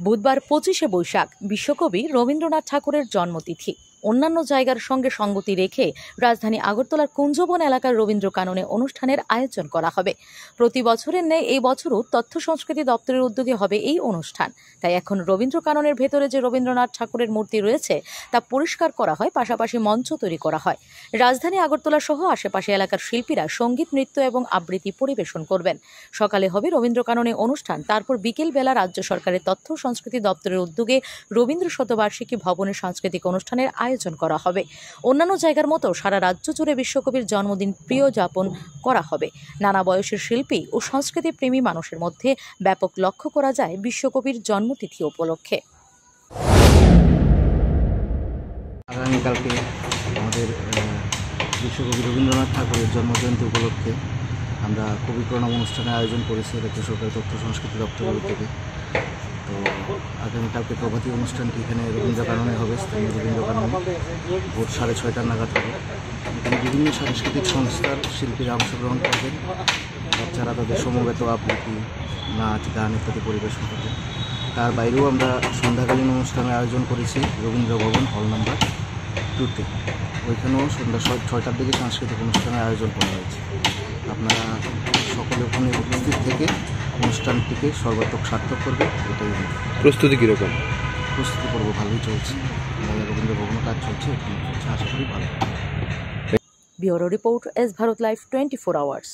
বুধবার 25শে বৈশাখ বিশ্বকবি রবীন্দ্রনাথ ঠাকুরের জন্মতিথি। অন্যান্য জায়গার সঙ্গে সঙ্গতি রেখে রাজধানী আগরতলার কুঞ্জবন এলাকার রবীন্দ্র কাননে অনুষ্ঠানের আয়োজন করা হবে। প্রতি বছরের ন্যায় এই বছরও তথ্য সংস্কৃতি দপ্তরের উদ্যোগে হবে এই অনুষ্ঠান। তাই এখন রবীন্দ্র কাননের ভেতরে যে রবীন্দ্রনাথ ঠাকুরের মূর্তি রয়েছে তা পরিষ্কার করা হয়, পাশাপাশি মঞ্চ তৈরি করা হয়। রাজধানী আগরতলা সহ আশেপাশে এলাকার শিল্পীরা সঙ্গীত, নৃত্য এবং আবৃত্তি পরিবেশন করবেন। সকালে হবে রবীন্দ্র কাননে অনুষ্ঠান, তারপর বিকেল বেলা রাজ্য সরকারের তথ্য সংস্কৃতি দপ্তরের উদ্যোগে রবীন্দ্র শতবার্ষিকী ভবনে সাংস্কৃতিক অনুষ্ঠানের আয়োজন করা হবে। অন্যান্য জায়গার মতো সারা রাজ্য জুড়ে বিশ্বকবির জন্মদিন প্রিয় যাপন করা হবে। নানা বয়সের শিল্পী ও সংস্কৃতি প্রেমী মানুষের মধ্যে ব্যাপক লক্ষ্য করা যায় বিশ্বকবির জন্মতিথি উপলক্ষে। আগামীকালকে আমাদের বিশ্বকবি রবীন্দ্রনাথ ঠাকুরের জন্মজয়ন্তী উপলক্ষে আমরা কবি প্রণাম অনুষ্ঠানের আয়োজন করেছি রাজ্য সরকারের তথ্য সংস্কৃতি দপ্তরের উদ্যোগে। তো আগামীকালকে প্রভাতী অনুষ্ঠানটি এখানে রবীন্দ্র কাননে হবে, স্থানীয় রবীন্দ্র কাননে ভোর 6:30 নাগাদ হবে। এখানে বিভিন্ন সাংস্কৃতিক সংস্থার শিল্পীরা অংশগ্রহণ করবেন, বাচ্চারা তাদের সমবেত আবৃত্তি, নাচ, গান ইত্যাদি পরিবেশন করবেন। তার বাইরেও আমরা সন্ধ্যাকালীন অনুষ্ঠানের আয়োজন করেছি রবীন্দ্র ভবন হল নাম্বার 2-তে। ওইখানেও সন্ধ্যা 6টার দিকে সাংস্কৃতিক অনুষ্ঠানের আয়োজন করা হয়েছে। আপনারা সকলে ওখানে উপস্থিত থেকে অনুষ্ঠানটিকে সর্বাত্মক সার্থক করবে, এটাই। প্রস্তুতি কীরকম? প্রস্তুতি করবো, ভালোই চলছে। রবীন্দ্র ভবনও কাজ চলছে, এখানে চলছে, আশা করি ভালো। Bureau report, S Bharat live 24 hours.